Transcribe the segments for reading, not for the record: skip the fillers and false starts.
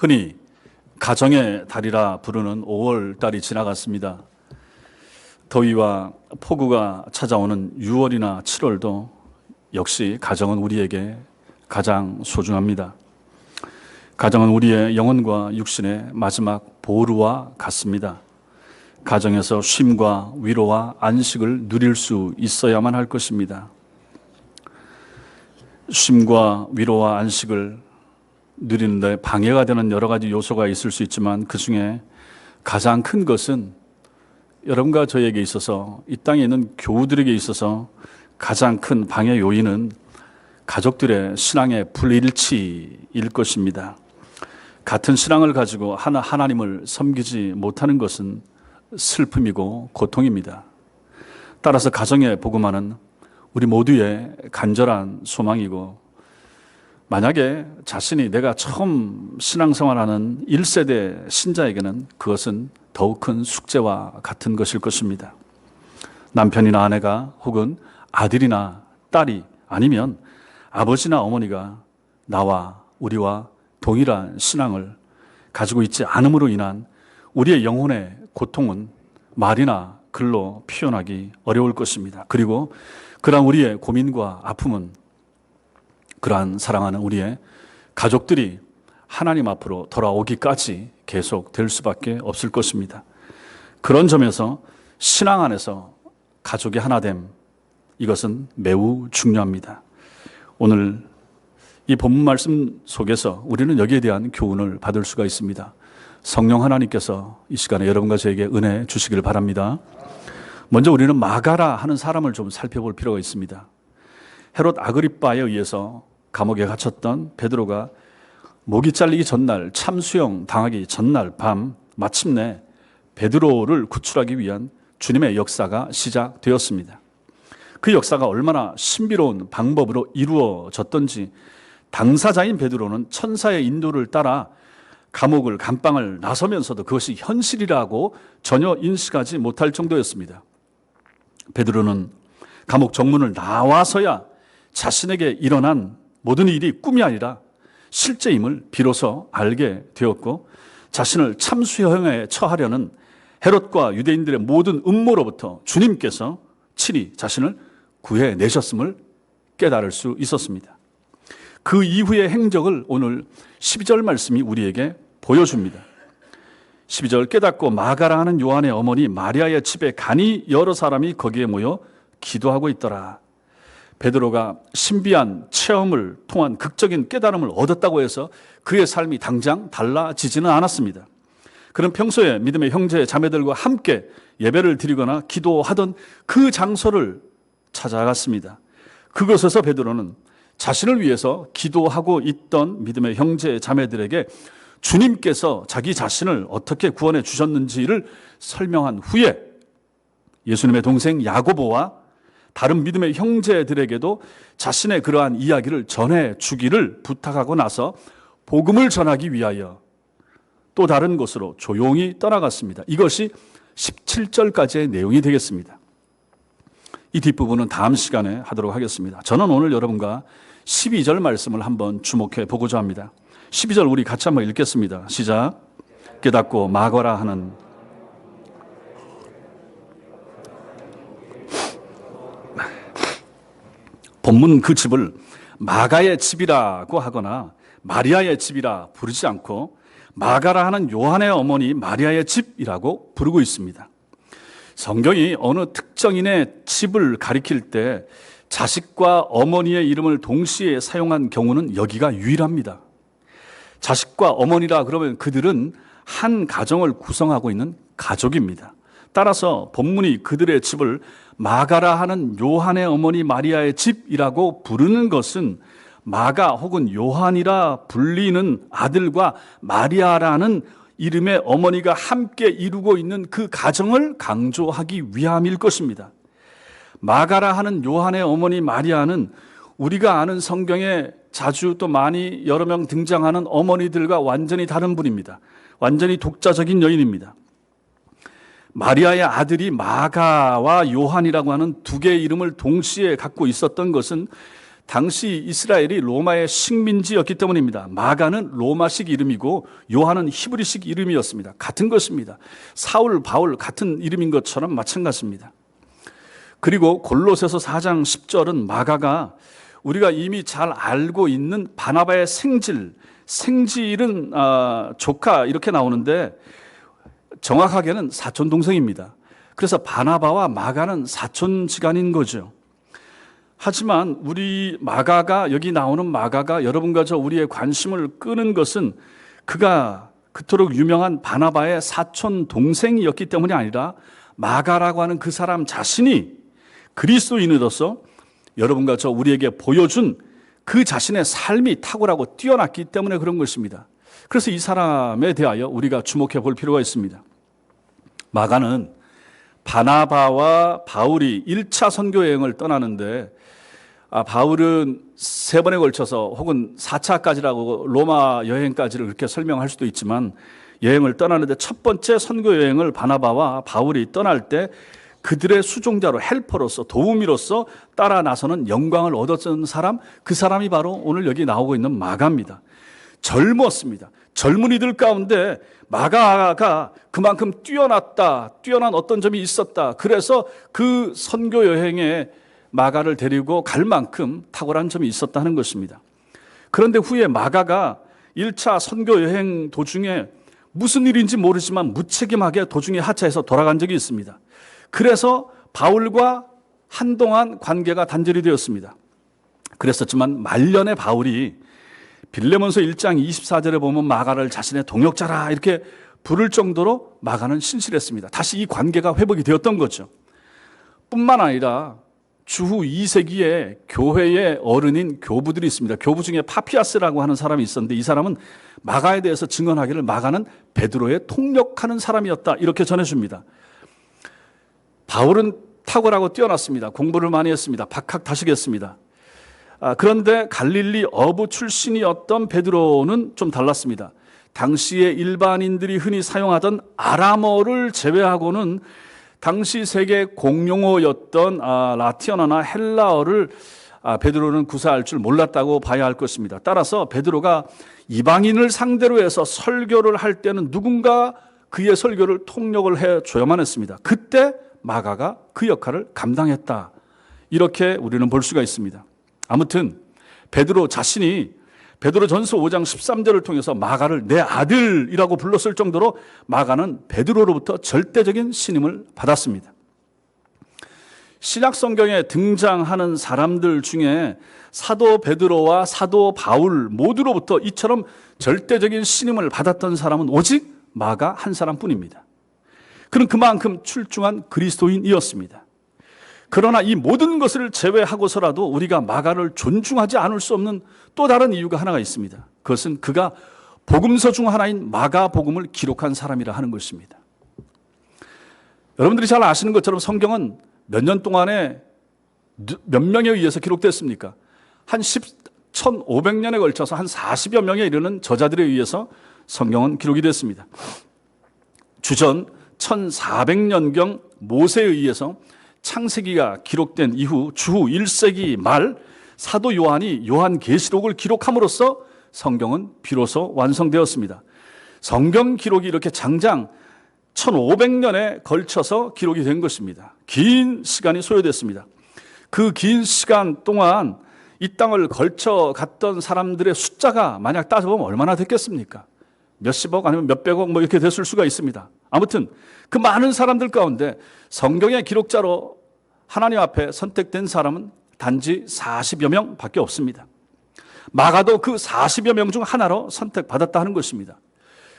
흔히 가정의 달이라 부르는 5월 달이 지나갔습니다. 더위와 폭우가 찾아오는 6월이나 7월도 역시 가정은 우리에게 가장 소중합니다. 가정은 우리의 영혼과 육신의 마지막 보루와 같습니다. 가정에서 쉼과 위로와 안식을 누릴 수 있어야만 할 것입니다. 쉼과 위로와 안식을 누리는데 방해가 되는 여러 가지 요소가 있을 수 있지만 그 중에 가장 큰 것은 여러분과 저에게 있어서, 이 땅에 있는 교우들에게 있어서 가장 큰 방해 요인은 가족들의 신앙의 불일치일 것입니다. 같은 신앙을 가지고 하나님을 섬기지 못하는 것은 슬픔이고 고통입니다. 따라서 가정의 복음화는 우리 모두의 간절한 소망이고, 만약에 자신이 내가 처음 신앙생활하는 1세대 신자에게는 그것은 더욱 큰 숙제와 같은 것일 것입니다. 남편이나 아내가 혹은 아들이나 딸이 아니면 아버지나 어머니가 나와 우리와 동일한 신앙을 가지고 있지 않음으로 인한 우리의 영혼의 고통은 말이나 글로 표현하기 어려울 것입니다. 그리고 그러한 우리의 고민과 아픔은 그러한 사랑하는 우리의 가족들이 하나님 앞으로 돌아오기까지 계속 될 수밖에 없을 것입니다. 그런 점에서 신앙 안에서 가족의 하나됨, 이것은 매우 중요합니다. 오늘 이 본문 말씀 속에서 우리는 여기에 대한 교훈을 받을 수가 있습니다. 성령 하나님께서 이 시간에 여러분과 저에게 은혜 주시기를 바랍니다. 먼저 우리는 마가라 하는 사람을 좀 살펴볼 필요가 있습니다. 헤롯 아그리빠에 의해서 감옥에 갇혔던 베드로가 목이 잘리기 전날, 참수형 당하기 전날 밤 마침내 베드로를 구출하기 위한 주님의 역사가 시작되었습니다. 그 역사가 얼마나 신비로운 방법으로 이루어졌던지 당사자인 베드로는 천사의 인도를 따라 감옥을 감방을 나서면서도 그것이 현실이라고 전혀 인식하지 못할 정도였습니다. 베드로는 감옥 정문을 나와서야 자신에게 일어난 모든 일이 꿈이 아니라 실제임을 비로소 알게 되었고, 자신을 참수형에 처하려는 헤롯과 유대인들의 모든 음모로부터 주님께서 친히 자신을 구해내셨음을 깨달을 수 있었습니다. 그 이후의 행적을 오늘 12절 말씀이 우리에게 보여줍니다. 12절, 깨닫고 마가라 하는 요한의 어머니 마리아의 집에 가니 여러 사람이 거기에 모여 기도하고 있더라. 베드로가 신비한 체험을 통한 극적인 깨달음을 얻었다고 해서 그의 삶이 당장 달라지지는 않았습니다. 그는 평소에 믿음의 형제 자매들과 함께 예배를 드리거나 기도하던 그 장소를 찾아갔습니다. 그곳에서 베드로는 자신을 위해서 기도하고 있던 믿음의 형제 자매들에게 주님께서 자기 자신을 어떻게 구원해 주셨는지를 설명한 후에 예수님의 동생 야고보와 다른 믿음의 형제들에게도 자신의 그러한 이야기를 전해 주기를 부탁하고 나서 복음을 전하기 위하여 또 다른 곳으로 조용히 떠나갔습니다. 이것이 17절까지의 내용이 되겠습니다. 이 뒷부분은 다음 시간에 하도록 하겠습니다. 저는 오늘 여러분과 12절 말씀을 한번 주목해 보고자 합니다. 12절 우리 같이 한번 읽겠습니다. 시작. 깨닫고 마가라 하는 본문 그 집을 마가의 집이라고 하거나 마리아의 집이라 부르지 않고 마가라 하는 요한의 어머니 마리아의 집이라고 부르고 있습니다. 성경이 어느 특정인의 집을 가리킬 때 자식과 어머니의 이름을 동시에 사용한 경우는 여기가 유일합니다. 자식과 어머니라 그러면 그들은 한 가정을 구성하고 있는 가족입니다. 따라서 본문이 그들의 집을 마가라 하는 요한의 어머니 마리아의 집이라고 부르는 것은 마가 혹은 요한이라 불리는 아들과 마리아라는 이름의 어머니가 함께 이루고 있는 그 가정을 강조하기 위함일 것입니다. 마가라 하는 요한의 어머니 마리아는 우리가 아는 성경에 자주 또 많이 여러 명 등장하는 어머니들과 완전히 다른 분입니다. 완전히 독자적인 여인입니다. 마리아의 아들이 마가와 요한이라고 하는 두 개의 이름을 동시에 갖고 있었던 것은 당시 이스라엘이 로마의 식민지였기 때문입니다. 마가는 로마식 이름이고 요한은 히브리식 이름이었습니다. 같은 것입니다. 사울, 바울 같은 이름인 것처럼 마찬가지입니다. 그리고 골로새서 4장 10절은 마가가 우리가 이미 잘 알고 있는 바나바의 생질은 조카 이렇게 나오는데 정확하게는 사촌 동생입니다. 그래서 바나바와 마가는 사촌지간인 거죠. 하지만 우리 마가가, 여기 나오는 마가가 여러분과 저 우리의 관심을 끄는 것은 그가 그토록 유명한 바나바의 사촌 동생이었기 때문이 아니라 마가라고 하는 그 사람 자신이 그리스도인으로서 여러분과 저 우리에게 보여준 그 자신의 삶이 탁월하고 뛰어났기 때문에 그런 것입니다. 그래서 이 사람에 대하여 우리가 주목해 볼 필요가 있습니다. 마가는 바나바와 바울이 1차 선교 여행을 떠나는데 바울은 3번에 걸쳐서 혹은 4차까지라고 로마 여행까지를 그렇게 설명할 수도 있지만 여행을 떠나는데 첫 번째 선교 여행을 바나바와 바울이 떠날 때 그들의 수종자로 헬퍼로서 도우미로서 따라 나서는 영광을 얻었던 사람, 그 사람이 바로 오늘 여기 나오고 있는 마가입니다. 젊었습니다. 젊은이들 가운데 마가가 그만큼 뛰어난 어떤 점이 있었다. 그래서 그 선교 여행에 마가를 데리고 갈 만큼 탁월한 점이 있었다는 것입니다. 그런데 후에 마가가 1차 선교 여행 도중에 무슨 일인지 모르지만 무책임하게 도중에 하차해서 돌아간 적이 있습니다. 그래서 바울과 한동안 관계가 단절이 되었습니다. 그랬었지만 말년에 바울이 빌레몬서 1장 24절에 보면 마가를 자신의 동역자라 이렇게 부를 정도로 마가는 신실했습니다. 다시 이 관계가 회복이 되었던 거죠. 뿐만 아니라 주후 2세기에 교회의 어른인 교부들이 있습니다. 교부 중에 파피아스라고 하는 사람이 있었는데 이 사람은 마가에 대해서 증언하기를 마가는 베드로의 통역하는 사람이었다 이렇게 전해줍니다. 바울은 탁월하고 뛰어났습니다. 공부를 많이 했습니다. 박학다식했습니다. 그런데 갈릴리 어부 출신이었던 베드로는 좀 달랐습니다. 당시에 일반인들이 흔히 사용하던 아람어를 제외하고는 당시 세계 공용어였던 라틴어나 헬라어를 베드로는 구사할 줄 몰랐다고 봐야 할 것입니다. 따라서 베드로가 이방인을 상대로 해서 설교를 할 때는 누군가 그의 설교를 통역을 해줘야만 했습니다. 그때 마가가 그 역할을 감당했다. 이렇게 우리는 볼 수가 있습니다. 아무튼 베드로 자신이 베드로전서 5장 13절을 통해서 마가를 내 아들이라고 불렀을 정도로 마가는 베드로로부터 절대적인 신임을 받았습니다. 신약 성경에 등장하는 사람들 중에 사도 베드로와 사도 바울 모두로부터 이처럼 절대적인 신임을 받았던 사람은 오직 마가 한 사람뿐입니다. 그는 그만큼 출중한 그리스도인이었습니다. 그러나 이 모든 것을 제외하고서라도 우리가 마가를 존중하지 않을 수 없는 또 다른 이유가 하나가 있습니다. 그것은 그가 복음서 중 하나인 마가복음을 기록한 사람이라 하는 것입니다. 여러분들이 잘 아시는 것처럼 성경은 몇 년 동안에 몇 명에 의해서 기록됐습니까? 한 1500년에 걸쳐서 한 40여 명에 이르는 저자들에 의해서 성경은 기록이 됐습니다. 주전 1400년경 모세에 의해서 창세기가 기록된 이후 주후 1세기 말 사도 요한이 요한계시록을 기록함으로써 성경은 비로소 완성되었습니다. 성경 기록이 이렇게 장장 1500년에 걸쳐서 기록이 된 것입니다. 긴 시간이 소요됐습니다. 그 긴 시간 동안 이 땅을 걸쳐 갔던 사람들의 숫자가 만약 따져보면 얼마나 됐겠습니까? 몇십억 아니면 몇백억 이렇게 됐을 수가 있습니다. 아무튼 그 많은 사람들 가운데 성경의 기록자로 하나님 앞에 선택된 사람은 단지 40여 명밖에 없습니다. 마가도 그 40여 명 중 하나로 선택받았다 하는 것입니다.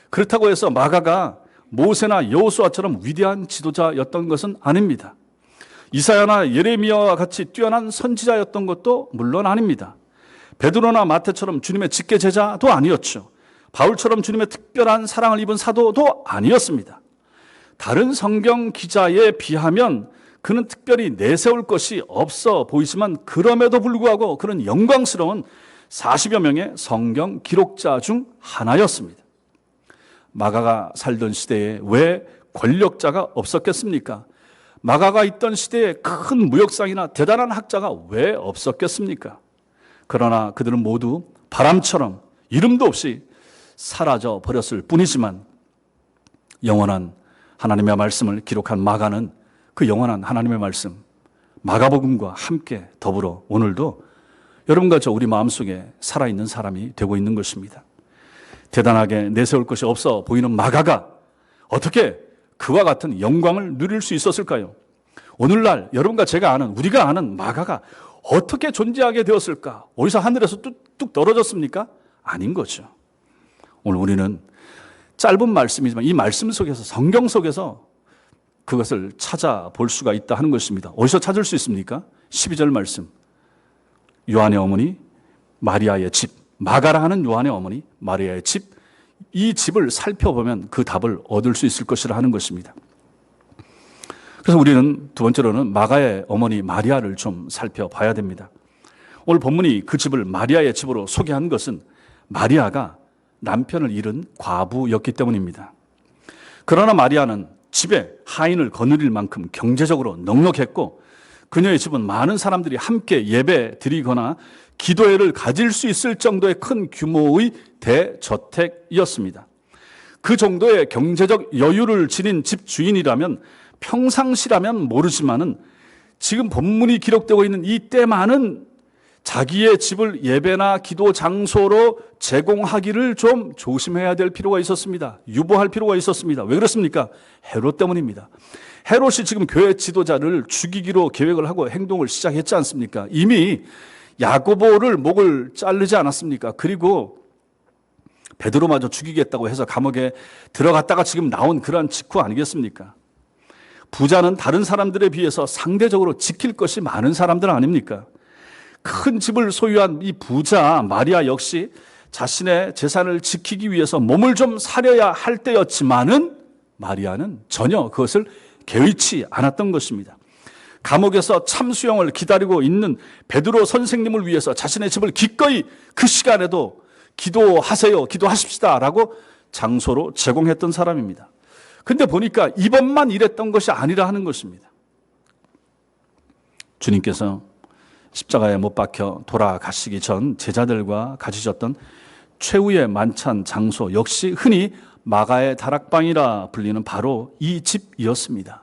그렇다고 해서 마가가 모세나 여호수아처럼 위대한 지도자였던 것은 아닙니다. 이사야나 예레미야와 같이 뛰어난 선지자였던 것도 물론 아닙니다. 베드로나 마태처럼 주님의 직계 제자도 아니었죠. 바울처럼 주님의 특별한 사랑을 입은 사도도 아니었습니다. 다른 성경 기자에 비하면 그는 특별히 내세울 것이 없어 보이지만 그럼에도 불구하고 그는 영광스러운 40여 명의 성경 기록자 중 하나였습니다. 마가가 살던 시대에 왜 권력자가 없었겠습니까? 마가가 있던 시대에 큰 무역상이나 대단한 학자가 왜 없었겠습니까? 그러나 그들은 모두 바람처럼 이름도 없이 사라져 버렸을 뿐이지만 영원한 하나님의 말씀을 기록한 마가는 그 영원한 하나님의 말씀, 마가복음과 함께 더불어 오늘도 여러분과 저 우리 마음속에 살아있는 사람이 되고 있는 것입니다. 대단하게 내세울 것이 없어 보이는 마가가 어떻게 그와 같은 영광을 누릴 수 있었을까요? 오늘날 여러분과 제가 아는, 우리가 아는 마가가 어떻게 존재하게 되었을까? 어디서 하늘에서 뚝뚝 떨어졌습니까? 아닌 거죠. 오늘 우리는 짧은 말씀이지만 이 말씀 속에서, 성경 속에서 그것을 찾아볼 수가 있다 하는 것입니다. 어디서 찾을 수 있습니까? 12절 말씀. 요한의 어머니 마리아의 집, 마가라 하는 요한의 어머니 마리아의 집, 이 집을 살펴보면 그 답을 얻을 수 있을 것이라 하는 것입니다. 그래서 우리는 두 번째로는 마가의 어머니 마리아를 좀 살펴봐야 됩니다. 오늘 본문이 그 집을 마리아의 집으로 소개한 것은 마리아가 남편을 잃은 과부였기 때문입니다. 그러나 마리아는 집에 하인을 거느릴 만큼 경제적으로 넉넉했고 그녀의 집은 많은 사람들이 함께 예배 드리거나 기도회를 가질 수 있을 정도의 큰 규모의 대저택이었습니다. 그 정도의 경제적 여유를 지닌 집 주인이라면 평상시라면 모르지만은 지금 본문이 기록되고 있는 이 때만은 자기의 집을 예배나 기도 장소로 제공하기를 좀 조심해야 될 필요가 있었습니다. 유보할 필요가 있었습니다. 왜 그렇습니까? 헤롯 때문입니다. 헤롯이 지금 교회 지도자를 죽이기로 계획을 하고 행동을 시작했지 않습니까? 이미 야고보를 목을 자르지 않았습니까? 그리고 베드로마저 죽이겠다고 해서 감옥에 들어갔다가 지금 나온 그러한 직후 아니겠습니까? 부자는 다른 사람들에 비해서 상대적으로 지킬 것이 많은 사람들 아닙니까? 큰 집을 소유한 이 부자 마리아 역시 자신의 재산을 지키기 위해서 몸을 좀 사려야 할 때였지만은 마리아는 전혀 그것을 개의치 않았던 것입니다. 감옥에서 참수형을 기다리고 있는 베드로 선생님을 위해서 자신의 집을 기꺼이 그 시간에도 기도하세요, 기도하십시다 라고 장소로 제공했던 사람입니다. 근데 보니까 이번만 이랬던 것이 아니라 하는 것입니다. 주님께서 십자가에 못 박혀 돌아가시기 전 제자들과 가지셨던 최후의 만찬 장소 역시 흔히 마가의 다락방이라 불리는 바로 이 집이었습니다.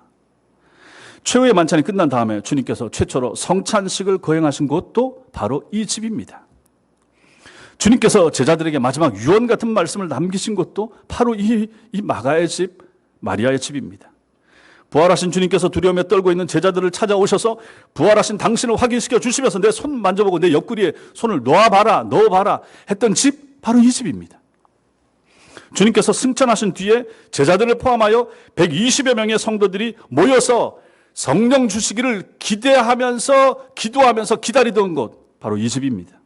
최후의 만찬이 끝난 다음에 주님께서 최초로 성찬식을 거행하신 곳도 바로 이 집입니다. 주님께서 제자들에게 마지막 유언 같은 말씀을 남기신 곳도 바로 이 마가의 집, 마리아의 집입니다. 부활하신 주님께서 두려움에 떨고 있는 제자들을 찾아오셔서 부활하신 당신을 확인시켜 주시면서 내 손 만져보고 내 옆구리에 손을 넣어봐라 했던 집, 바로 이 집입니다. 주님께서 승천하신 뒤에 제자들을 포함하여 120여 명의 성도들이 모여서 성령 주시기를 기대하면서 기도하면서 기다리던 곳, 바로 이 집입니다.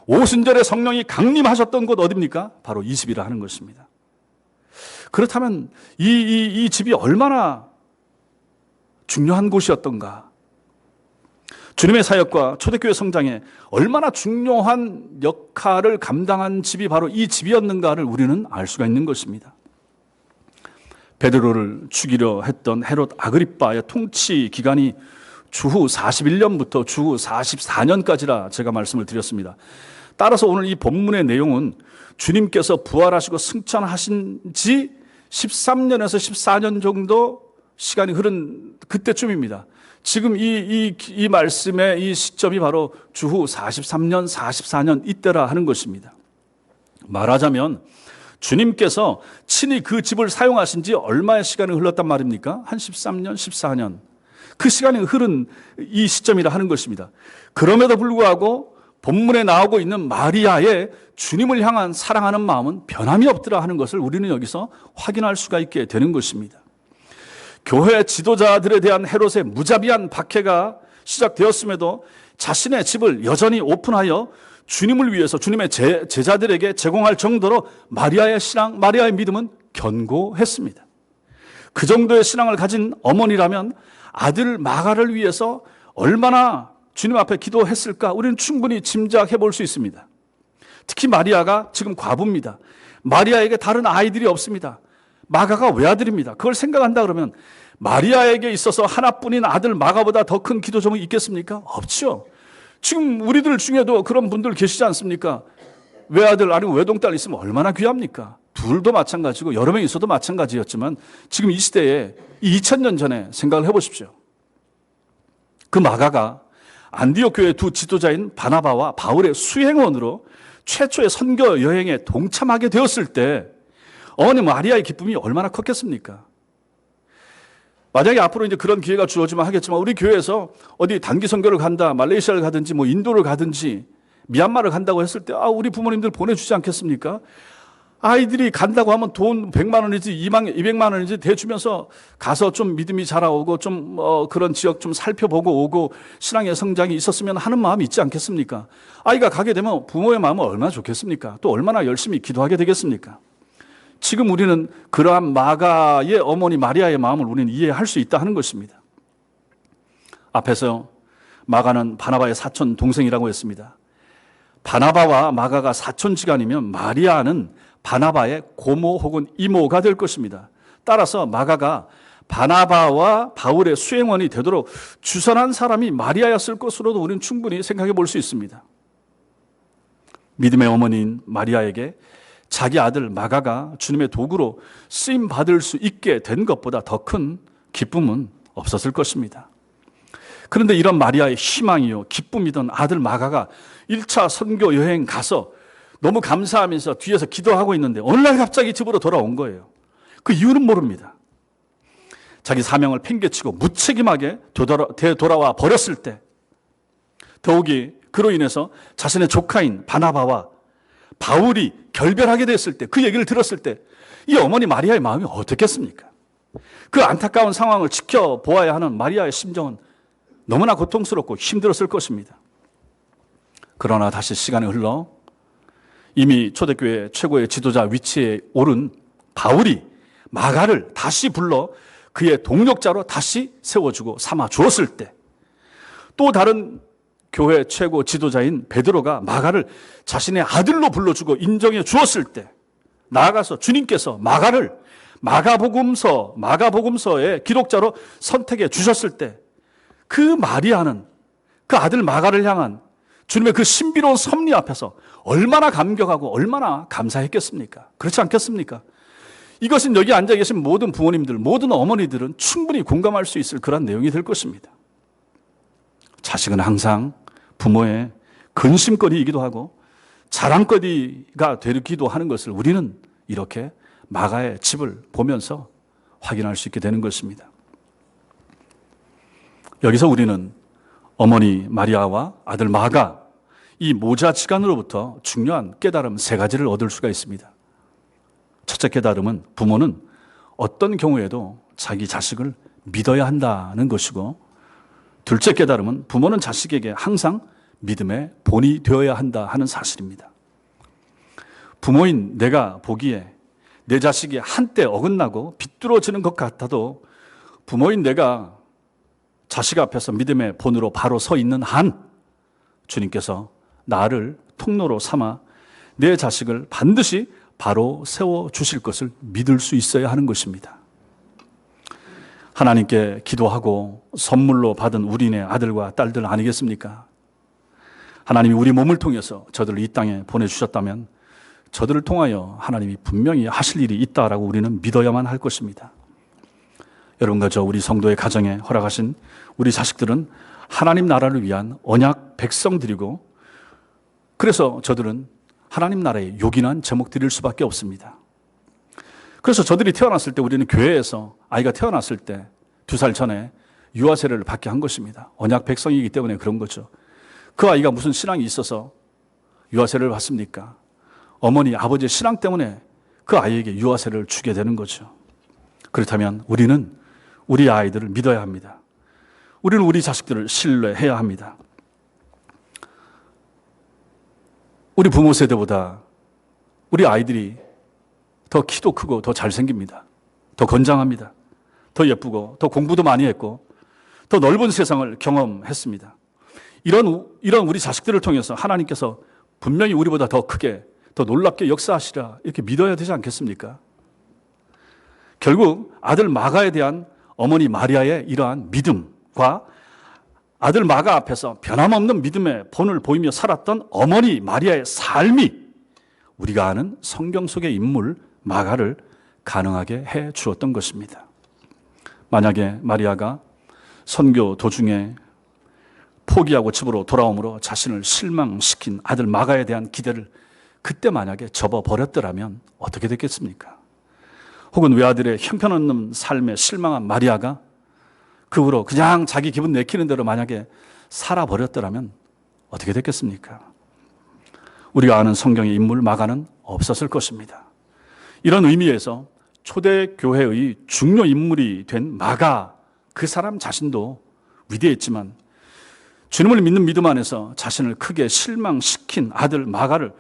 오순절에 성령이 강림하셨던 곳 어디입니까? 바로 이 집이라 하는 것입니다. 그렇다면 이 집이 얼마나 중요한 곳이었던가, 주님의 사역과 초대교회 성장에 얼마나 중요한 역할을 감당한 집이 바로 이 집이었는가를 우리는 알 수가 있는 것입니다. 베드로를 죽이려 했던 헤롯 아그리빠의 통치 기간이 주후 41년부터 주후 44년까지라 제가 말씀을 드렸습니다. 따라서 오늘 이 본문의 내용은 주님께서 부활하시고 승천하신 지 13년에서 14년 정도 시간이 흐른 그때쯤입니다. 지금 이 말씀의 이 시점이 바로 주후 43년, 44년 이때라 하는 것입니다. 말하자면 주님께서 친히 그 집을 사용하신 지 얼마의 시간이 흘렀단 말입니까? 한 13년, 14년. 그 시간이 흐른 이 시점이라 하는 것입니다. 그럼에도 불구하고 본문에 나오고 있는 마리아의 주님을 향한 사랑하는 마음은 변함이 없더라 하는 것을 우리는 여기서 확인할 수가 있게 되는 것입니다. 교회 지도자들에 대한 헤롯의 무자비한 박해가 시작되었음에도 자신의 집을 여전히 오픈하여 주님을 위해서 주님의 제자들에게 제공할 정도로 마리아의 신앙, 마리아의 믿음은 견고했습니다. 그 정도의 신앙을 가진 어머니라면 아들 마가를 위해서 얼마나 주님 앞에 기도했을까 우리는 충분히 짐작해 볼 수 있습니다. 특히 마리아가 지금 과부입니다. 마리아에게 다른 아이들이 없습니다. 마가가 외아들입니다. 그걸 생각한다 그러면 마리아에게 있어서 하나뿐인 아들 마가보다 더 큰 기도 제목이 있겠습니까? 없죠. 지금 우리들 중에도 그런 분들 계시지 않습니까? 외아들 아니면 외동딸 있으면 얼마나 귀합니까? 둘도 마찬가지고 여러 명 있어도 마찬가지였지만 지금 이 시대에 2000년 전에 생각을 해보십시오. 그 마가가 안디옥 교회 두 지도자인 바나바와 바울의 수행원으로 최초의 선교 여행에 동참하게 되었을 때 어머니 마리아의 기쁨이 얼마나 컸겠습니까? 만약에 앞으로 이제 그런 기회가 주어지면 하겠지만 우리 교회에서 어디 단기 선교를 간다, 말레이시아를 가든지 뭐 인도를 가든지 미얀마를 간다고 했을 때 우리 부모님들 보내주지 않겠습니까? 아이들이 간다고 하면 돈 100만 원인지 200만 원인지 대주면서 가서 좀 믿음이 자라오고 좀 그런 지역 좀 살펴보고 오고 신앙의 성장이 있었으면 하는 마음이 있지 않겠습니까? 아이가 가게 되면 부모의 마음은 얼마나 좋겠습니까? 또 얼마나 열심히 기도하게 되겠습니까? 지금 우리는 그러한 마가의 어머니 마리아의 마음을 우리는 이해할 수 있다 하는 것입니다. 앞에서 마가는 바나바의 사촌 동생이라고 했습니다. 바나바와 마가가 사촌지간이면 마리아는 바나바의 고모 혹은 이모가 될 것입니다. 따라서 마가가 바나바와 바울의 수행원이 되도록 주선한 사람이 마리아였을 것으로도 우리는 충분히 생각해 볼 수 있습니다. 믿음의 어머니인 마리아에게 자기 아들 마가가 주님의 도구로 쓰임 받을 수 있게 된 것보다 더 큰 기쁨은 없었을 것입니다. 그런데 이런 마리아의 희망이요 기쁨이던 아들 마가가 1차 선교 여행 가서 너무 감사하면서 뒤에서 기도하고 있는데 어느 날 갑자기 집으로 돌아온 거예요. 그 이유는 모릅니다. 자기 사명을 팽개치고 무책임하게 되돌아와 버렸을 때, 더욱이 그로 인해서 자신의 조카인 바나바와 바울이 결별하게 됐을 때, 그 얘기를 들었을 때 이 어머니 마리아의 마음이 어떻겠습니까? 그 안타까운 상황을 지켜보아야 하는 마리아의 심정은 너무나 고통스럽고 힘들었을 것입니다. 그러나 다시 시간이 흘러 이미 초대교회 최고의 지도자 위치에 오른 바울이 마가를 다시 불러 그의 동력자로 다시 세워주고 삼아 주었을 때, 또 다른 교회 최고 지도자인 베드로가 마가를 자신의 아들로 불러주고 인정해 주었을 때, 나아가서 주님께서 마가를 마가복음서의 기록자로 선택해 주셨을 때, 그 마리아는 그 아들 마가를 향한 주님의 그 신비로운 섭리 앞에서 얼마나 감격하고 얼마나 감사했겠습니까? 그렇지 않겠습니까? 이것은 여기 앉아 계신 모든 부모님들, 모든 어머니들은 충분히 공감할 수 있을 그런 내용이 될 것입니다. 자식은 항상 부모의 근심거리이기도 하고 자랑거리가 되기도 하는 것을 우리는 이렇게 마가의 집을 보면서 확인할 수 있게 되는 것입니다. 여기서 우리는 어머니 마리아와 아들 마가, 이 모자지간으로부터 중요한 깨달음 3가지를 얻을 수가 있습니다. 첫째 깨달음은 부모는 어떤 경우에도 자기 자식을 믿어야 한다는 것이고, 둘째 깨달음은 부모는 자식에게 항상 믿음의 본이 되어야 한다 하는 사실입니다. 부모인 내가 보기에 내 자식이 한때 어긋나고 비뚤어지는 것 같아도 부모인 내가 자식 앞에서 믿음의 본으로 바로 서 있는 한 주님께서 나를 통로로 삼아 내 자식을 반드시 바로 세워주실 것을 믿을 수 있어야 하는 것입니다. 하나님께 기도하고 선물로 받은 우리네 아들과 딸들 아니겠습니까? 하나님이 우리 몸을 통해서 저들을 이 땅에 보내주셨다면 저들을 통하여 하나님이 분명히 하실 일이 있다라고 우리는 믿어야만 할 것입니다. 여러분과 저 우리 성도의 가정에 허락하신 우리 자식들은 하나님 나라를 위한 언약 백성들이고, 그래서 저들은 하나님 나라에 요긴한 제목들일 수밖에 없습니다. 그래서 저들이 태어났을 때 우리는 교회에서 아이가 태어났을 때 2살 전에 유아세례를 받게 한 것입니다. 언약 백성이기 때문에 그런 거죠. 그 아이가 무슨 신앙이 있어서 유아세례를 받습니까? 어머니, 아버지의 신앙 때문에 그 아이에게 유아세례를 주게 되는 거죠. 그렇다면 우리는 우리 아이들을 믿어야 합니다. 우리는 우리 자식들을 신뢰해야 합니다. 우리 부모 세대보다 우리 아이들이 더 키도 크고 더 잘생깁니다. 더 건장합니다. 더 예쁘고 더 공부도 많이 했고 더 넓은 세상을 경험했습니다. 이런 우리 자식들을 통해서 하나님께서 분명히 우리보다 더 크게, 더 놀랍게 역사하시라, 이렇게 믿어야 되지 않겠습니까? 결국 아들 마가에 대한 어머니 마리아의 이러한 믿음과 아들 마가 앞에서 변함없는 믿음의 본을 보이며 살았던 어머니 마리아의 삶이 우리가 아는 성경 속의 인물 마가를 가능하게 해 주었던 것입니다. 만약에 마리아가 선교 도중에 포기하고 집으로 돌아오므로 자신을 실망시킨 아들 마가에 대한 기대를 그때 만약에 접어버렸더라면 어떻게 됐겠습니까? 혹은 외아들의 형편없는 삶에 실망한 마리아가 그 후로 그냥 자기 기분 내키는 대로 만약에 살아버렸더라면 어떻게 됐겠습니까? 우리가 아는 성경의 인물 마가는 없었을 것입니다. 이런 의미에서 초대교회의 중요 인물이 된 마가, 그 사람 자신도 위대했지만 주님을 믿는 믿음 안에서 자신을 크게 실망시킨 아들 마가를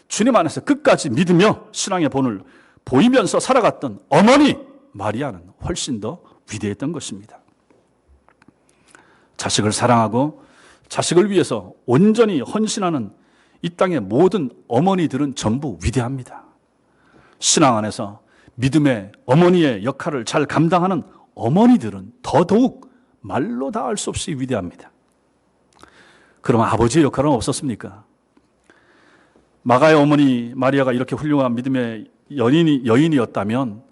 주님 안에서 끝까지 믿으며 신앙의 본을 보이면서 살아갔던 어머니 마리아는 훨씬 더 위대했던 것입니다. 자식을 사랑하고 자식을 위해서 온전히 헌신하는 이 땅의 모든 어머니들은 전부 위대합니다. 신앙 안에서 믿음의 어머니의 역할을 잘 감당하는 어머니들은 더더욱 말로 다 할 수 없이 위대합니다. 그러면 아버지의 역할은 없었습니까? 마가의 어머니 마리아가 이렇게 훌륭한 믿음의 여인이었다면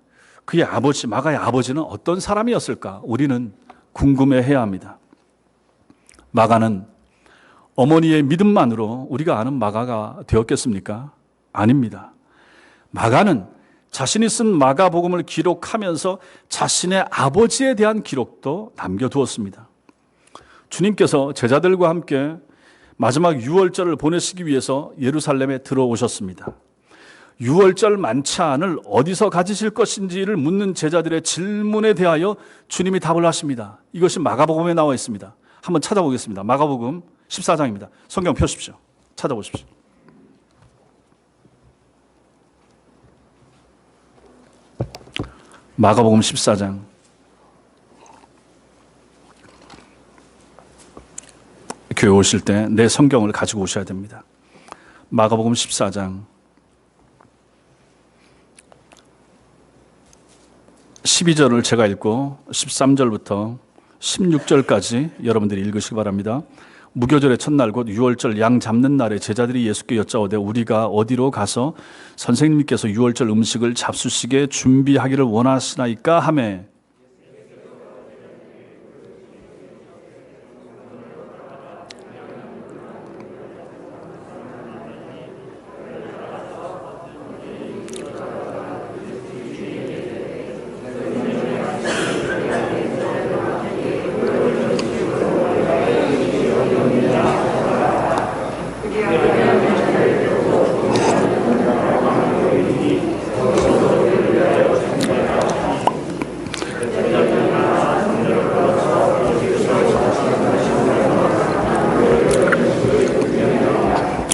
그의 아버지, 마가의 아버지는 어떤 사람이었을까? 우리는 궁금해해야 합니다. 마가는 어머니의 믿음만으로 우리가 아는 마가가 되었겠습니까? 아닙니다. 마가는 자신이 쓴 마가복음을 기록하면서 자신의 아버지에 대한 기록도 남겨두었습니다. 주님께서 제자들과 함께 마지막 유월절을 보내시기 위해서 예루살렘에 들어오셨습니다. 유월절 만찬을 어디서 가지실 것인지를 묻는 제자들의 질문에 대하여 주님이 답을 하십니다. 이것이 마가복음에 나와 있습니다. 한번 찾아보겠습니다. 마가복음 14장입니다. 성경 펴십시오. 찾아보십시오. 마가복음 14장. 교회 오실 때 내 성경을 가지고 오셔야 됩니다. 마가복음 14장 12절을 제가 읽고 13절부터 16절까지 여러분들이 읽으시기 바랍니다. 무교절의 첫날 곧 유월절 양 잡는 날에 제자들이 예수께 여짜오되 우리가 어디로 가서 선생님께서 유월절 음식을 잡수시게 준비하기를 원하시나이까 하매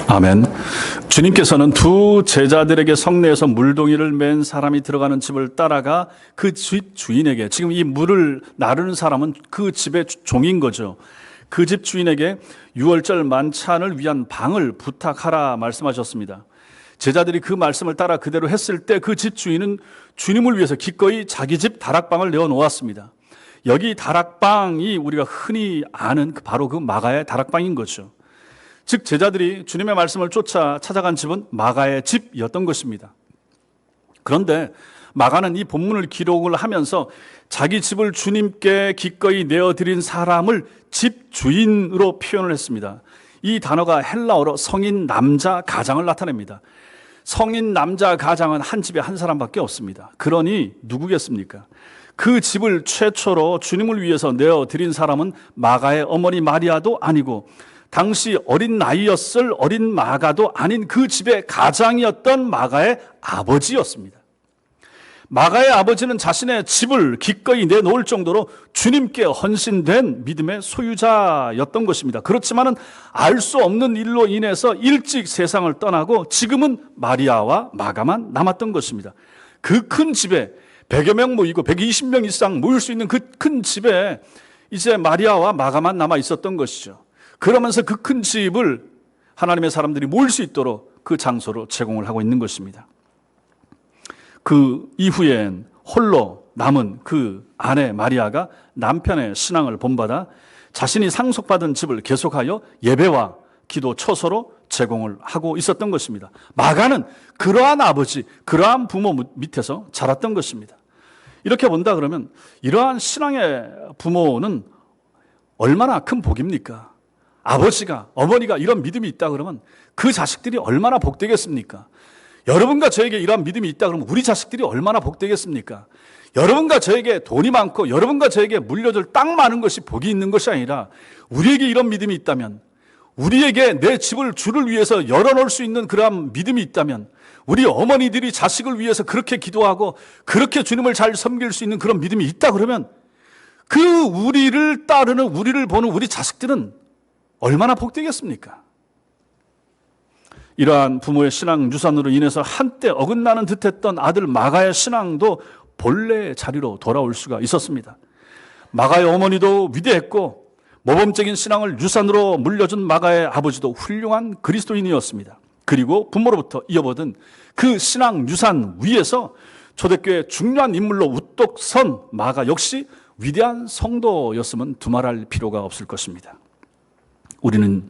아멘. 주님께서는 두 제자들에게 성내에서 물동이를 맨 사람이 들어가는 집을 따라가 그 집 주인에게, 지금 이 물을 나르는 사람은 그 집의 종인 거죠. 그 집 주인에게 유월절 만찬을 위한 방을 부탁하라 말씀하셨습니다. 제자들이 그 말씀을 따라 그대로 했을 때 그 집 주인은 주님을 위해서 기꺼이 자기 집 다락방을 내어놓았습니다. 여기 다락방이 우리가 흔히 아는 바로 그 마가의 다락방인 거죠. 즉 제자들이 주님의 말씀을 쫓아 찾아간 집은 마가의 집이었던 것입니다. 그런데 마가는 이 본문을 기록을 하면서 자기 집을 주님께 기꺼이 내어드린 사람을 집주인으로 표현을 했습니다. 이 단어가 헬라어로 성인 남자 가장을 나타냅니다. 성인 남자 가장은 한 집에 한 사람밖에 없습니다. 그러니 누구겠습니까? 그 집을 최초로 주님을 위해서 내어드린 사람은 마가의 어머니 마리아도 아니고 당시 어린 나이였을 어린 마가도 아닌 그 집의 가장이었던 마가의 아버지였습니다. 마가의 아버지는 자신의 집을 기꺼이 내놓을 정도로 주님께 헌신된 믿음의 소유자였던 것입니다. 그렇지만은 알 수 없는 일로 인해서 일찍 세상을 떠나고 지금은 마리아와 마가만 남았던 것입니다. 그 큰 집에 100여 명 모이고 120명 이상 모일 수 있는 그 큰 집에 이제 마리아와 마가만 남아 있었던 것이죠. 그러면서 그 큰 집을 하나님의 사람들이 모일 수 있도록 그 장소로 제공을 하고 있는 것입니다. 그 이후엔 홀로 남은 그 아내 마리아가 남편의 신앙을 본받아 자신이 상속받은 집을 계속하여 예배와 기도 처소로 제공을 하고 있었던 것입니다. 마가는 그러한 아버지, 그러한 부모 밑에서 자랐던 것입니다. 이렇게 본다 그러면 이러한 신앙의 부모는 얼마나 큰 복입니까? 아버지가, 어머니가 이런 믿음이 있다 그러면 그 자식들이 얼마나 복되겠습니까? 여러분과 저에게 이러한 믿음이 있다 그러면 우리 자식들이 얼마나 복되겠습니까? 여러분과 저에게 돈이 많고 여러분과 저에게 물려줄 땅 많은 것이 복이 있는 것이 아니라 우리에게 이런 믿음이 있다면, 우리에게 내 집을 주를 위해서 열어놓을 수 있는 그러한 믿음이 있다면, 우리 어머니들이 자식을 위해서 그렇게 기도하고 그렇게 주님을 잘 섬길 수 있는 그런 믿음이 있다 그러면 그 우리를 따르는, 우리를 보는 우리 자식들은 얼마나 복되겠습니까? 이러한 부모의 신앙 유산으로 인해서 한때 어긋나는 듯했던 아들 마가의 신앙도 본래의 자리로 돌아올 수가 있었습니다. 마가의 어머니도 위대했고 모범적인 신앙을 유산으로 물려준 마가의 아버지도 훌륭한 그리스도인이었습니다. 그리고 부모로부터 이어받은 그 신앙 유산 위에서 초대교회의 중요한 인물로 우뚝 선 마가 역시 위대한 성도였음은 두말할 필요가 없을 것입니다. 우리는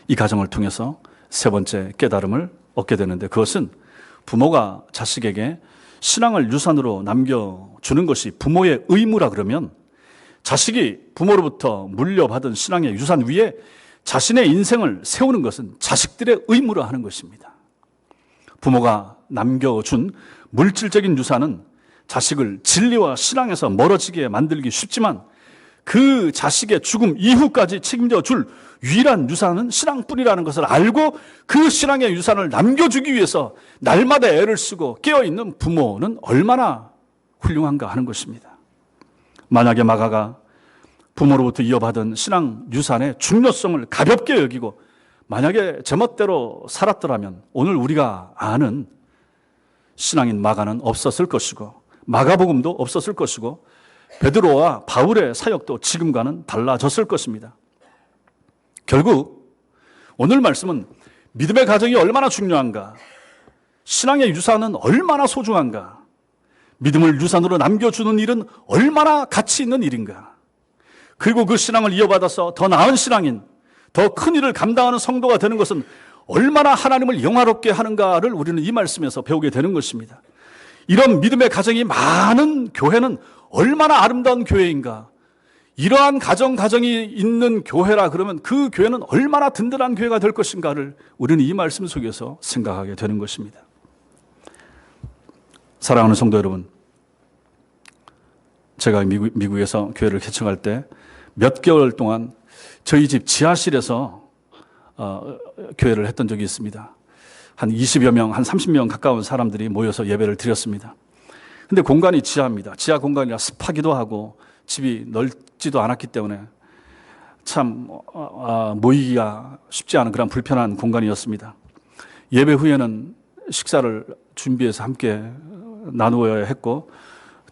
이 가정을 통해서 세 번째 깨달음을 얻게 되는데, 그것은 부모가 자식에게 신앙을 유산으로 남겨주는 것이 부모의 의무라 그러면 자식이 부모로부터 물려받은 신앙의 유산 위에 자신의 인생을 세우는 것은 자식들의 의무로 하는 것입니다. 부모가 남겨준 물질적인 유산은 자식을 진리와 신앙에서 멀어지게 만들기 쉽지만 그 자식의 죽음 이후까지 책임져 줄 유일한 유산은 신앙뿐이라는 것을 알고 그 신앙의 유산을 남겨주기 위해서 날마다 애를 쓰고 깨어있는 부모는 얼마나 훌륭한가 하는 것입니다. 만약에 마가가 부모로부터 이어받은 신앙 유산의 중요성을 가볍게 여기고 만약에 제멋대로 살았더라면 오늘 우리가 아는 신앙인 마가는 없었을 것이고 마가복음도 없었을 것이고 베드로와 바울의 사역도 지금과는 달라졌을 것입니다. 결국 오늘 말씀은 믿음의 가정이 얼마나 중요한가, 신앙의 유산은 얼마나 소중한가, 믿음을 유산으로 남겨주는 일은 얼마나 가치 있는 일인가, 그리고 그 신앙을 이어받아서 더 나은 신앙인, 더 큰 일을 감당하는 성도가 되는 것은 얼마나 하나님을 영화롭게 하는가를 우리는 이 말씀에서 배우게 되는 것입니다. 이런 믿음의 가정이 많은 교회는 얼마나 아름다운 교회인가, 이러한 가정이 있는 교회라 그러면 그 교회는 얼마나 든든한 교회가 될 것인가를 우리는 이 말씀 속에서 생각하게 되는 것입니다. 사랑하는 성도 여러분, 제가 미국에서 교회를 개척할 때 몇 개월 동안 저희 집 지하실에서 교회를 했던 적이 있습니다. 한 20여 명, 한 30명 가까운 사람들이 모여서 예배를 드렸습니다. 근데 공간이 지하입니다. 지하 공간이라 습하기도 하고 집이 넓지도 않았기 때문에 참 모이기가 쉽지 않은 그런 불편한 공간이었습니다. 예배 후에는 식사를 준비해서 함께 나누어야 했고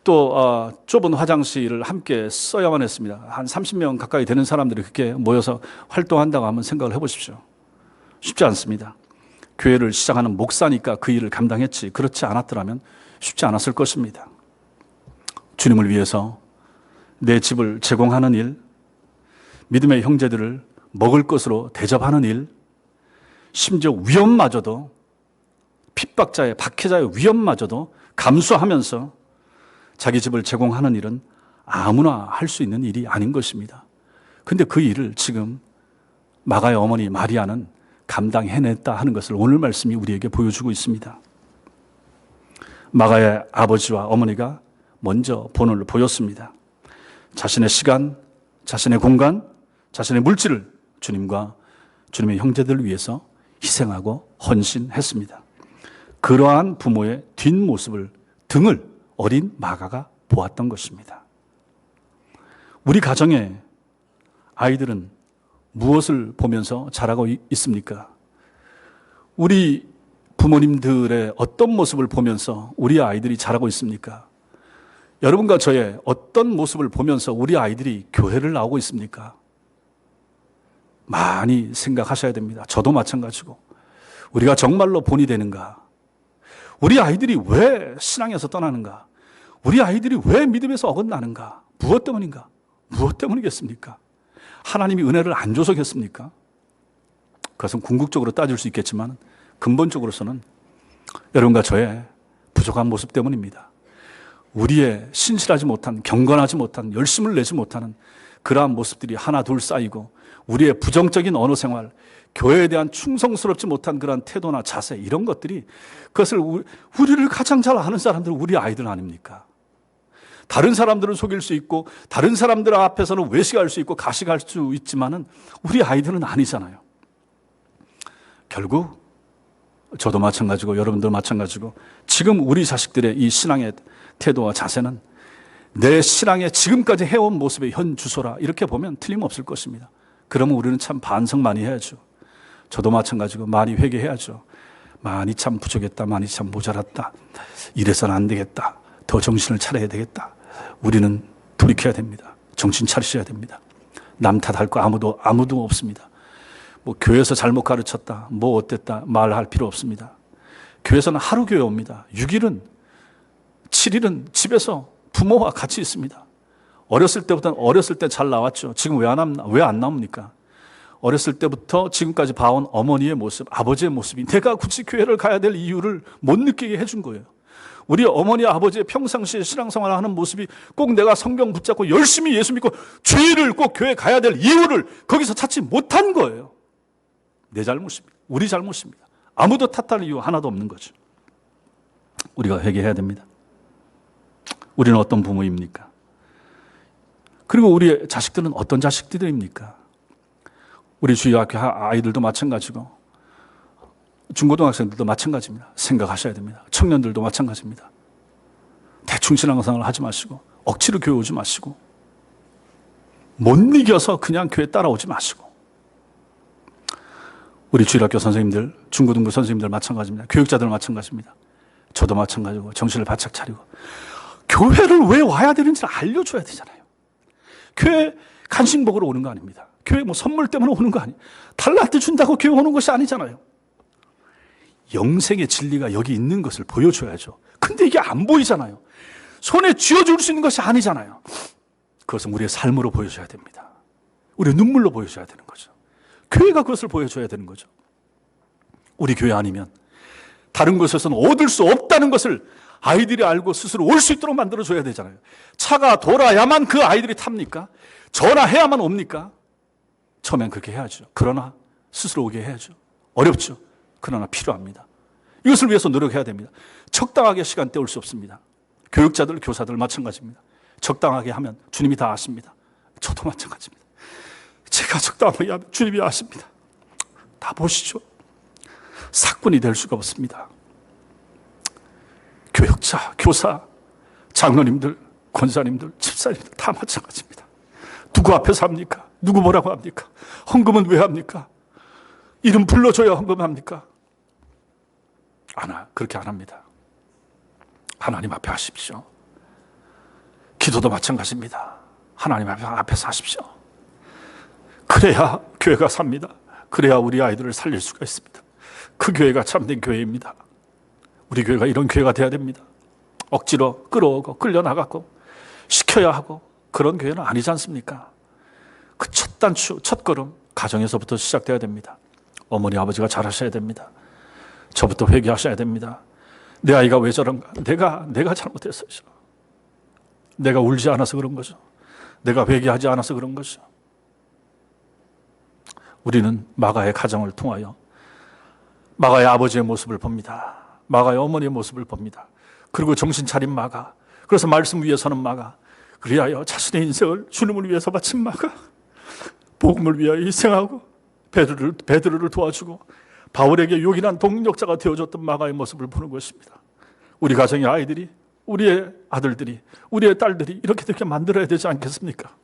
또 좁은 화장실을 함께 써야만 했습니다. 한 30명 가까이 되는 사람들이 그렇게 모여서 활동한다고 한번 생각을 해보십시오. 쉽지 않습니다. 교회를 시작하는 목사니까 그 일을 감당했지, 그렇지 않았더라면 쉽지 않았을 것입니다. 주님을 위해서 내 집을 제공하는 일, 믿음의 형제들을 먹을 것으로 대접하는 일, 심지어 위험마저도, 핍박자의 박해자의 위험마저도 감수하면서 자기 집을 제공하는 일은 아무나 할 수 있는 일이 아닌 것입니다. 그런데 그 일을 지금 마가의 어머니 마리아는 감당해냈다 하는 것을 오늘 말씀이 우리에게 보여주고 있습니다. 마가의 아버지와 어머니가 먼저 본을 보였습니다. 자신의 시간, 자신의 공간, 자신의 물질을 주님과 주님의 형제들을 위해서 희생하고 헌신했습니다. 그러한 부모의 뒷모습을, 등을 어린 마가가 보았던 것입니다. 우리 가정의 아이들은 무엇을 보면서 자라고 있습니까? 우리 부모님들의 어떤 모습을 보면서 우리 아이들이 자라고 있습니까? 여러분과 저의 어떤 모습을 보면서 우리 아이들이 교회를 나오고 있습니까? 많이 생각하셔야 됩니다. 저도 마찬가지고. 우리가 정말로 본이 되는가? 우리 아이들이 왜 신앙에서 떠나는가? 우리 아이들이 왜 믿음에서 어긋나는가? 무엇 때문인가? 무엇 때문이겠습니까? 하나님이 은혜를 안 줘서겠습니까? 그것은 궁극적으로 따질 수 있겠지만 근본적으로서는 여러분과 저의 부족한 모습 때문입니다. 우리의 신실하지 못한, 경건하지 못한, 열심을 내지 못하는 그러한 모습들이 하나 둘 쌓이고 우리의 부정적인 언어 생활, 교회에 대한 충성스럽지 못한 그러한 태도나 자세, 이런 것들이, 그것을 우리를 가장 잘 아는 사람들은 우리 아이들 아닙니까? 다른 사람들은 속일 수 있고 다른 사람들 앞에서는 외식할 수 있고 가식할 수 있지만은 우리 아이들은 아니잖아요. 결국 저도 마찬가지고 여러분들 마찬가지고 지금 우리 자식들의 이 신앙의 태도와 자세는 내 신앙의 지금까지 해온 모습의 현 주소라, 이렇게 보면 틀림없을 것입니다. 그러면 우리는 참 반성 많이 해야죠. 저도 마찬가지고 많이 회개해야죠. 많이 참 부족했다, 많이 참 모자랐다, 이래서는 안 되겠다, 더 정신을 차려야 되겠다. 우리는 돌이켜야 됩니다. 정신 차리셔야 됩니다. 남 탓할 거 아무도 없습니다. 뭐 교회에서 잘못 가르쳤다, 뭐 어땠다 말할 필요 없습니다. 교회에서는 하루 교회 옵니다. 6일은 7일은 집에서 부모와 같이 있습니다. 어렸을 때 잘 나왔죠. 지금 왜 안 나옵니까? 어렸을 때부터 지금까지 봐온 어머니의 모습, 아버지의 모습이 내가 굳이 교회를 가야 될 이유를 못 느끼게 해준 거예요. 우리 어머니, 아버지의 평상시에 신앙생활을 하는 모습이 꼭 내가 성경 붙잡고 열심히 예수 믿고 주일을 꼭 교회 가야 될 이유를 거기서 찾지 못한 거예요. 내 잘못입니다. 우리 잘못입니다. 아무도 탓할 이유 하나도 없는 거죠. 우리가 회개해야 됩니다. 우리는 어떤 부모입니까? 그리고 우리 자식들은 어떤 자식들입니까? 우리 주일학교 아이들도 마찬가지고 중고등학생들도 마찬가지입니다. 생각하셔야 됩니다. 청년들도 마찬가지입니다. 대충 신앙생활을 하지 마시고 억지로 교회 오지 마시고 못 이겨서 그냥 교회 따라오지 마시고, 우리 주일학교 선생님들, 중고등부 선생님들 마찬가지입니다. 교육자들 마찬가지입니다. 저도 마찬가지고 정신을 바짝 차리고 교회를 왜 와야 되는지를 알려줘야 되잖아요. 교회 간식 먹으러 오는 거 아닙니다. 교회 뭐 선물 때문에 오는 거 아니에요. 달라트 준다고 교회 오는 것이 아니잖아요. 영생의 진리가 여기 있는 것을 보여줘야죠. 근데 이게 안 보이잖아요. 손에 쥐어줄 수 있는 것이 아니잖아요. 그것은 우리의 삶으로 보여줘야 됩니다. 우리의 눈물로 보여줘야 되는 거죠. 교회가 그것을 보여줘야 되는 거죠. 우리 교회 아니면 다른 곳에서는 얻을 수 없다는 것을 아이들이 알고 스스로 올 수 있도록 만들어줘야 되잖아요. 차가 돌아야만 그 아이들이 탑니까? 전화해야만 옵니까? 처음엔 그렇게 해야죠. 그러나 스스로 오게 해야죠. 어렵죠. 그러나 필요합니다. 이것을 위해서 노력해야 됩니다. 적당하게 시간 때울 수 없습니다. 교육자들, 교사들 마찬가지입니다. 적당하게 하면 주님이 다 아십니다. 저도 마찬가지입니다. 제가 적당하게 하면 주님이 아십니다. 다 보시죠. 사건이 될 수가 없습니다. 교육자, 교사, 장로님들, 권사님들, 집사님들 다 마찬가지입니다. 누구 앞에서 합니까? 누구 뭐라고 합니까? 헌금은 왜 합니까? 이름 불러줘야 헌금합니까? 그렇게 안 합니다. 하나님 앞에 하십시오. 기도도 마찬가지입니다. 하나님 앞에서 하십시오. 그래야 교회가 삽니다. 그래야 우리 아이들을 살릴 수가 있습니다. 그 교회가 참된 교회입니다. 우리 교회가 이런 교회가 돼야 됩니다. 억지로 끌어오고 끌려나가고 시켜야 하고 그런 교회는 아니지 않습니까? 그 첫 단추, 첫 걸음 가정에서부터 시작돼야 됩니다. 어머니, 아버지가 잘하셔야 됩니다. 저부터 회개하셔야 됩니다. 내 아이가 왜 저런가? 내가 잘못했어요. 내가 울지 않아서 그런 거죠. 내가 회개하지 않아서 그런 거죠. 우리는 마가의 가정을 통하여 마가의 아버지의 모습을 봅니다. 마가의 어머니의 모습을 봅니다. 그리고 정신 차린 마가, 그래서 말씀 위에 서는 마가, 그리하여 자신의 인생을 주님을 위해서 바친 마가, 복음을 위하여 희생하고 베드로를 도와주고 바울에게 요긴한 동력자가 되어줬던 마가의 모습을 보는 것입니다. 우리 가정의 아이들이, 우리의 아들들이, 우리의 딸들이 이렇게 만들어야 되지 않겠습니까?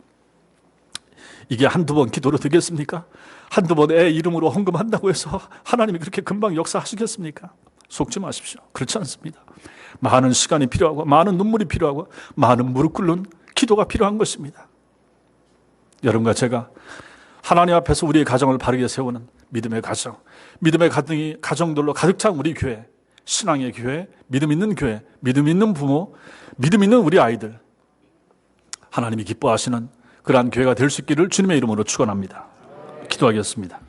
이게 한두 번 기도로 되겠습니까? 한두 번 애 이름으로 헌금한다고 해서 하나님이 그렇게 금방 역사하시겠습니까? 속지 마십시오. 그렇지 않습니다. 많은 시간이 필요하고 많은 눈물이 필요하고 많은 무릎 꿇는 기도가 필요한 것입니다. 여러분과 제가 하나님 앞에서 우리의 가정을 바르게 세우는 믿음의 가정, 믿음의 가정들로 가득 찬 우리 교회, 신앙의 교회, 믿음 있는 교회, 믿음 있는 부모, 믿음 있는 우리 아이들, 하나님이 기뻐하시는 그러한 교회가 될 수 있기를 주님의 이름으로 축원합니다. 기도하겠습니다.